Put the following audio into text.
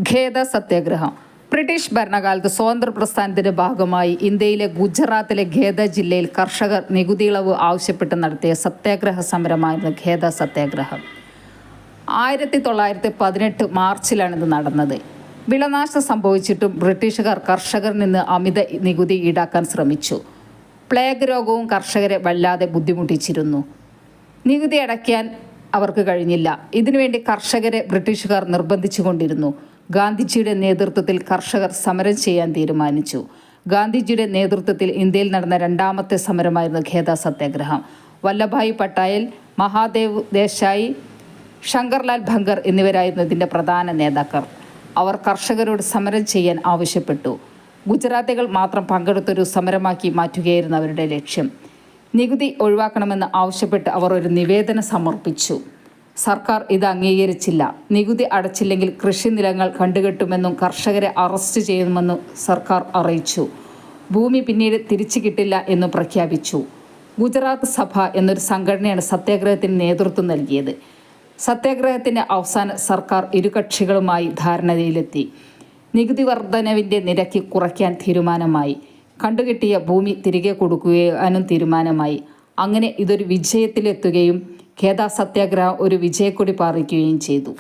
ഖേദ സത്യാഗ്രഹം. ബ്രിട്ടീഷ് ഭരണകാലത്ത് സ്വാതന്ത്ര്യ പ്രസ്ഥാനത്തിന്റെ ഭാഗമായി ഇന്ത്യയിലെ ഗുജറാത്തിലെ ഖേദ ജില്ലയിൽ കർഷകർ നികുതി ഇളവ് ആവശ്യപ്പെട്ട് നടത്തിയ സത്യാഗ്രഹ സമരമായിരുന്നു ഖേദ സത്യാഗ്രഹം. 1918 മാർച്ചിലാണ് ഇത് നടന്നത്. വിളനാശം സംഭവിച്ചിട്ടും ബ്രിട്ടീഷുകാർ കർഷകരിൽ നിന്ന് അമിത നികുതി ഈടാക്കാൻ ശ്രമിച്ചു. പ്ലേഗ് രോഗവും കർഷകരെ വല്ലാതെ ബുദ്ധിമുട്ടിച്ചിരുന്നു. നികുതി അടയ്ക്കാൻ അവർക്ക് കഴിഞ്ഞില്ല. ഇതിനുവേണ്ടി കർഷകരെ ബ്രിട്ടീഷുകാർ നിർബന്ധിച്ചുകൊണ്ടിരുന്നു. ഗാന്ധിജിയുടെ നേതൃത്വത്തിൽ കർഷകർ സമരം ചെയ്യാൻ തീരുമാനിച്ചു. ഗാന്ധിജിയുടെ നേതൃത്വത്തിൽ ഇന്ത്യയിൽ നടന്ന രണ്ടാമത്തെ സമരമായിരുന്നു ഖേദ സത്യാഗ്രഹം. വല്ലഭായ് പട്ടേൽ, മഹാദേവ് ദേശായി, ശങ്കർലാൽ ഭംഗർ എന്നിവരായിരുന്നു ഇതിൻ്റെ പ്രധാന നേതാക്കൾ. അവർ കർഷകരോട് സമരം ചെയ്യാൻ ആവശ്യപ്പെട്ടു. ഗുജറാത്തികൾ മാത്രം പങ്കെടുത്തൊരു സമരമാക്കി മാറ്റുകയായിരുന്നു അവരുടെ ലക്ഷ്യം. നികുതി ഒഴിവാക്കണമെന്ന് ആവശ്യപ്പെട്ട് അവർ ഒരു നിവേദനം സമർപ്പിച്ചു. സർക്കാർ ഇത് അംഗീകരിച്ചില്ല. നികുതി അടച്ചില്ലെങ്കിൽ കൃഷിനിലങ്ങൾ കണ്ടുകെട്ടുമെന്നും കർഷകരെ അറസ്റ്റ് ചെയ്യുമെന്നും സർക്കാർ അറിയിച്ചു. ഭൂമി പിന്നീട് തിരിച്ചു കിട്ടില്ല എന്നും പ്രഖ്യാപിച്ചു. ഗുജറാത്ത് സഭ എന്നൊരു സംഘടനയാണ് സത്യാഗ്രഹത്തിന് നേതൃത്വം നൽകിയത്. സത്യാഗ്രഹത്തിൻ്റെ അവസാനം സർക്കാർ ഇരുകക്ഷികളുമായി ധാരണയിലെത്തി. നികുതി വർധനവിൻ്റെ നിരക്ക് കുറയ്ക്കാൻ തീരുമാനമായി. കണ്ടുകെട്ടിയ ഭൂമി തിരികെ കൊടുക്കുകയാനും തീരുമാനമായി. അങ്ങനെ ഇതൊരു വിജയത്തിലെത്തുകയും ഖേദ സത്യാഗ്രഹം ഒരു വിജയക്കൊടി പാറിക്കുകയും ചെയ്തു.